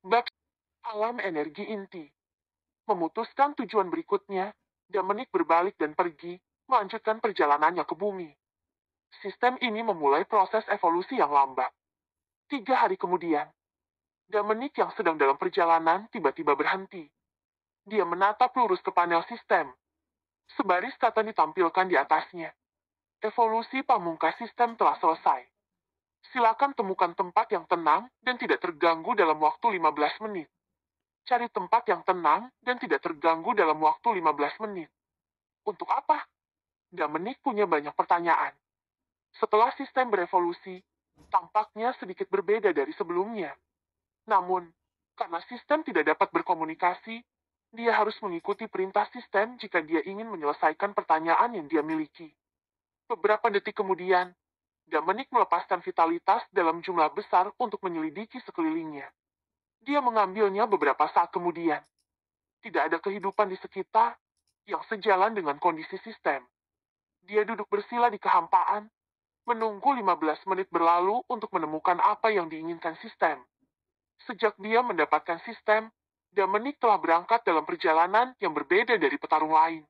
Bab alam energi inti. Memutuskan tujuan berikutnya, Dominic berbalik dan pergi, melanjutkan perjalanannya ke bumi. Sistem ini memulai proses evolusi yang lambat. 3 hari kemudian, Dominic yang sedang dalam perjalanan tiba-tiba berhenti. Dia menatap lurus ke panel sistem. Sebaris kata ditampilkan di atasnya. Evolusi pamungkas sistem telah selesai. Silakan temukan tempat yang tenang dan tidak terganggu dalam waktu 15 menit. Cari tempat yang tenang dan tidak terganggu dalam waktu 15 menit. Untuk apa? Dominic punya banyak pertanyaan. Setelah sistem berevolusi, tampaknya sedikit berbeda dari sebelumnya. Namun, karena sistem tidak dapat berkomunikasi, dia harus mengikuti perintah sistem jika dia ingin menyelesaikan pertanyaan yang dia miliki. Beberapa detik kemudian, Dominic melepaskan vitalitas dalam jumlah besar untuk menyelidiki sekelilingnya. Dia mengambilnya beberapa saat kemudian. Tidak ada kehidupan di sekitar yang sejalan dengan kondisi sistem. Dia duduk bersila di kehampaan, menunggu 15 menit berlalu untuk menemukan apa yang diinginkan sistem. Sejak dia mendapatkan sistem, Dominic telah berangkat dalam perjalanan yang berbeda dari petarung lain.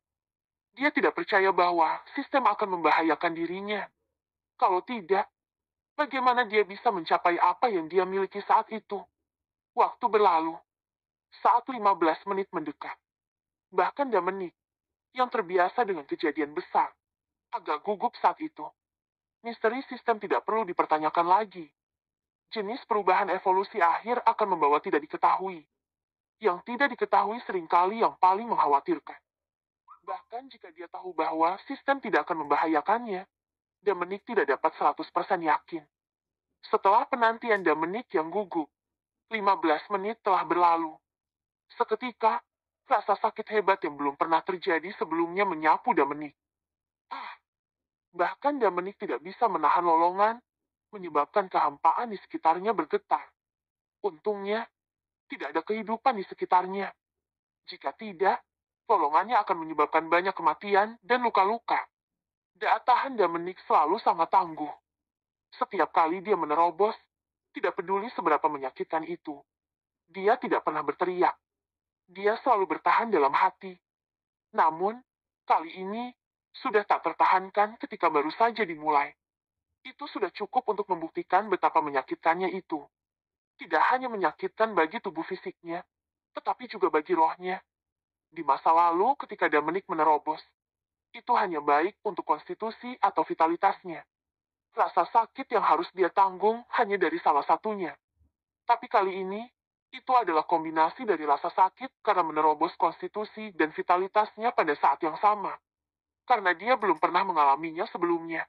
Dia tidak percaya bahwa sistem akan membahayakan dirinya. Kalau tidak, bagaimana dia bisa mencapai apa yang dia miliki saat itu? Waktu berlalu. Saat 15 menit mendekat. Bahkan Dominic, yang terbiasa dengan kejadian besar, agak gugup saat itu. Misteri sistem tidak perlu dipertanyakan lagi. Jenis perubahan evolusi akhir akan membawa tidak diketahui. Yang tidak diketahui seringkali yang paling mengkhawatirkan. Bahkan jika dia tahu bahwa sistem tidak akan membahayakannya, Dominic tidak dapat 100% yakin. Setelah penantian Dominic yang gugup, 15 menit telah berlalu. Seketika, rasa sakit hebat yang belum pernah terjadi sebelumnya menyapu Dominic. Ah, bahkan Dominic tidak bisa menahan lolongan, menyebabkan kehampaan di sekitarnya bergetar. Untungnya, tidak ada kehidupan di sekitarnya. Jika tidak, lolongannya akan menyebabkan banyak kematian dan luka-luka. Daya tahan Dominic selalu sangat tangguh. Setiap kali dia menerobos, tidak peduli seberapa menyakitkan itu. Dia tidak pernah berteriak. Dia selalu bertahan dalam hati. Namun, kali ini sudah tak tertahankan ketika baru saja dimulai. Itu sudah cukup untuk membuktikan betapa menyakitkannya itu. Tidak hanya menyakitkan bagi tubuh fisiknya, tetapi juga bagi rohnya. Di masa lalu ketika Dominic menerobos, itu hanya baik untuk konstitusi atau vitalitasnya. Rasa sakit yang harus dia tanggung hanya dari salah satunya. Tapi kali ini, itu adalah kombinasi dari rasa sakit karena menerobos konstitusi dan vitalitasnya pada saat yang sama. Karena dia belum pernah mengalaminya sebelumnya.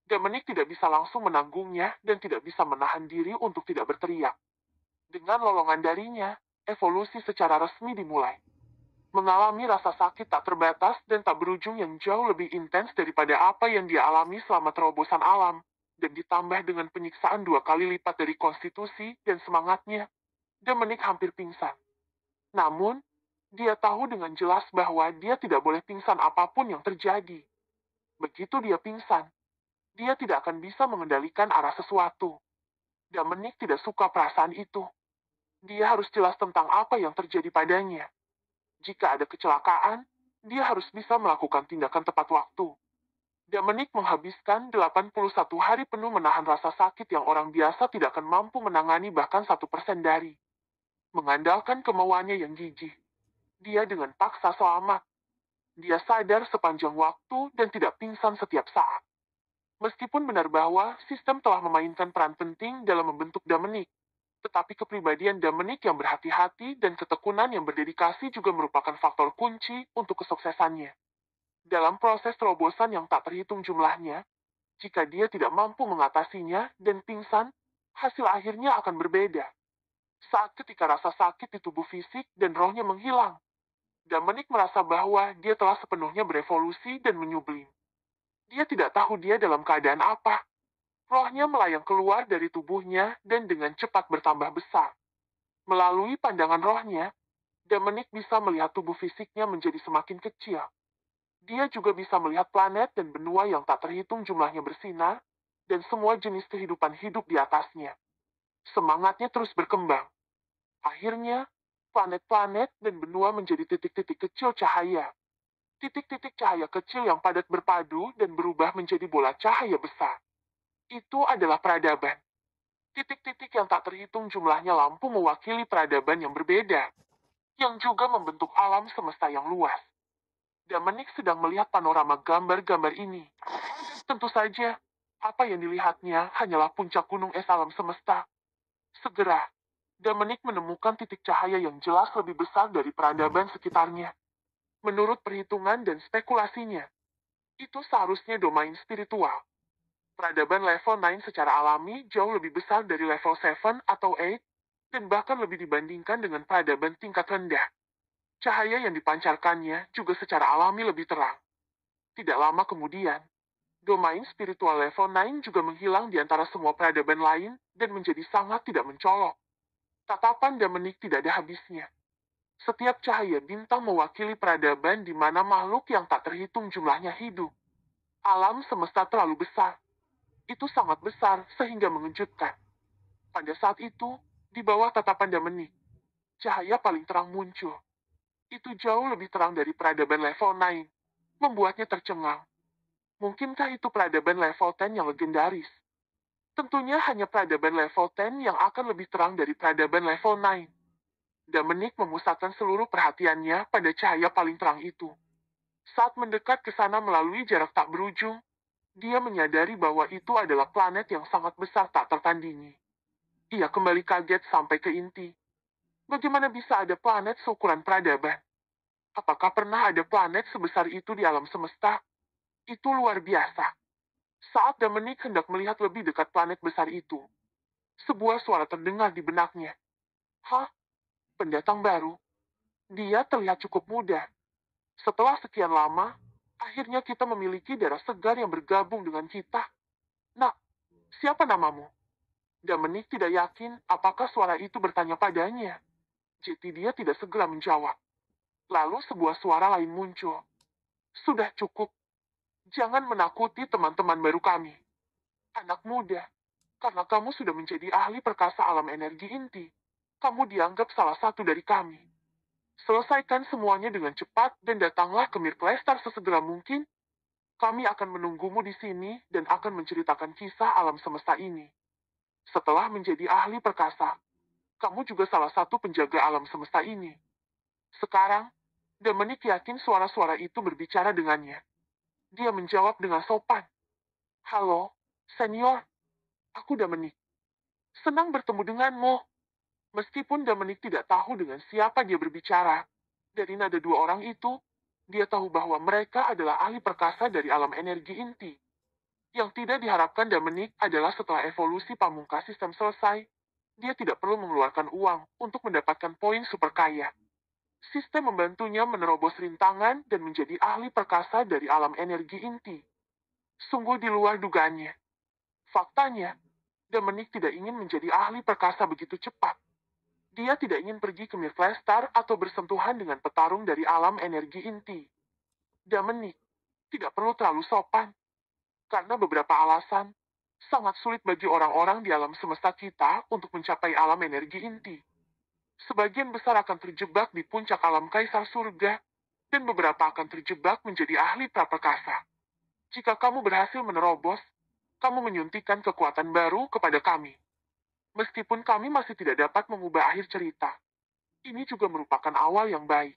Dominic tidak bisa langsung menanggungnya dan tidak bisa menahan diri untuk tidak berteriak. Dengan lolongan darinya, evolusi secara resmi dimulai. Mengalami rasa sakit tak terbatas dan tak berujung yang jauh lebih intens daripada apa yang dia alami selama terobosan alam, dan ditambah dengan penyiksaan 2 kali lipat dari konstitusi dan semangatnya, Dominic hampir pingsan. Namun, dia tahu dengan jelas bahwa dia tidak boleh pingsan apapun yang terjadi. Begitu dia pingsan, dia tidak akan bisa mengendalikan arah sesuatu. Dominic tidak suka perasaan itu. Dia harus jelas tentang apa yang terjadi padanya. Jika ada kecelakaan, dia harus bisa melakukan tindakan tepat waktu. Dominic menghabiskan 81 hari penuh menahan rasa sakit yang orang biasa tidak akan mampu menangani bahkan 1% dari. Mengandalkan kemauannya yang gigih. Dia dengan paksa selamat. Dia sadar sepanjang waktu dan tidak pingsan setiap saat. Meskipun benar bahwa sistem telah memainkan peran penting dalam membentuk Dominic, tetapi kepribadian Dominic yang berhati-hati dan ketekunan yang berdedikasi juga merupakan faktor kunci untuk kesuksesannya. Dalam proses terobosan yang tak terhitung jumlahnya, jika dia tidak mampu mengatasinya dan pingsan, hasil akhirnya akan berbeda. Saat ketika rasa sakit di tubuh fisik dan rohnya menghilang, Dominic merasa bahwa dia telah sepenuhnya berevolusi dan menyublim. Dia tidak tahu dia dalam keadaan apa. Rohnya melayang keluar dari tubuhnya dan dengan cepat bertambah besar. Melalui pandangan rohnya, Dominic bisa melihat tubuh fisiknya menjadi semakin kecil. Dia juga bisa melihat planet dan benua yang tak terhitung jumlahnya bersinar, dan semua jenis kehidupan hidup di atasnya. Semangatnya terus berkembang. akhirnya, planet-planet dan benua menjadi titik-titik kecil cahaya. Titik-titik cahaya kecil yang padat berpadu dan berubah menjadi bola cahaya besar. Itu adalah peradaban. Titik-titik yang tak terhitung jumlahnya lampu mewakili peradaban yang berbeda, yang juga membentuk alam semesta yang luas. Dominic sedang melihat panorama gambar-gambar ini. Tentu saja, apa yang dilihatnya hanyalah puncak gunung es alam semesta. Segera, Dominic menemukan titik cahaya yang jelas lebih besar dari peradaban sekitarnya. Menurut perhitungan dan spekulasinya, itu seharusnya domain spiritual. Peradaban level 9 secara alami jauh lebih besar dari level 7 atau 8, dan bahkan lebih dibandingkan dengan peradaban tingkat rendah. Cahaya yang dipancarkannya juga secara alami lebih terang. Tidak lama kemudian, domain spiritual level 9 juga menghilang di antara semua peradaban lain dan menjadi sangat tidak mencolok. Tatapan Dominic tidak ada habisnya. Setiap cahaya bintang mewakili peradaban di mana makhluk yang tak terhitung jumlahnya hidup. Alam semesta terlalu besar. Itu sangat besar sehingga mengejutkan. Pada saat itu, di bawah tatapan Dominic, cahaya paling terang muncul. Itu jauh lebih terang dari peradaban level 9, membuatnya tercengang. Mungkinkah itu peradaban level 10 yang legendaris? Tentunya hanya peradaban level 10 yang akan lebih terang dari peradaban level 9. Dominic memusatkan seluruh perhatiannya pada cahaya paling terang itu. Saat mendekat ke sana melalui jarak tak berujung, dia menyadari bahwa itu adalah planet yang sangat besar tak tertandingi. Ia kembali kaget sampai ke inti. Bagaimana bisa ada planet seukuran peradaban? Apakah pernah ada planet sebesar itu di alam semesta? Itu luar biasa. Saat Dominic hendak melihat lebih dekat planet besar itu, sebuah suara terdengar di benaknya. Hah? Pendatang baru? Dia terlihat cukup muda. Setelah sekian lama, akhirnya kita memiliki darah segar yang bergabung dengan kita. Nah, siapa namamu? Dominic tidak yakin apakah suara itu bertanya padanya. Jadi dia tidak segera menjawab. Lalu sebuah suara lain muncul. Sudah cukup. Jangan menakuti teman-teman baru kami. Anak muda, karena kamu sudah menjadi ahli perkasa alam energi inti, kamu dianggap salah satu dari kami. Selesaikan semuanya dengan cepat dan datanglah ke Mirklestar sesegera mungkin. Kami akan menunggumu di sini dan akan menceritakan kisah alam semesta ini. Setelah menjadi ahli perkasa, kamu juga salah satu penjaga alam semesta ini. Sekarang, Dominic yakin suara-suara itu berbicara dengannya. Dia menjawab dengan sopan. Halo, senior. Aku Dominic. Senang bertemu denganmu. Meskipun Dominic tidak tahu dengan siapa dia berbicara, dari nada dua orang itu, dia tahu bahwa mereka adalah ahli perkasa dari alam energi inti. Yang tidak diharapkan Dominic adalah setelah evolusi pamungkas sistem selesai, dia tidak perlu mengeluarkan uang untuk mendapatkan poin super kaya. Sistem membantunya menerobos rintangan dan menjadi ahli perkasa dari alam energi inti. Sungguh di luar dugaannya. Faktanya, Dominic tidak ingin menjadi ahli perkasa begitu cepat. Dia tidak ingin pergi ke Mirklestar atau bersentuhan dengan petarung dari alam energi inti. Dominic tidak perlu terlalu sopan, karena beberapa alasan, sangat sulit bagi orang-orang di alam semesta kita untuk mencapai alam energi inti. Sebagian besar akan terjebak di puncak alam kaisar surga, dan beberapa akan terjebak menjadi ahli praperkasa. Jika kamu berhasil menerobos, kamu menyuntikkan kekuatan baru kepada kami. Meskipun kami masih tidak dapat mengubah akhir cerita, ini juga merupakan awal yang baik.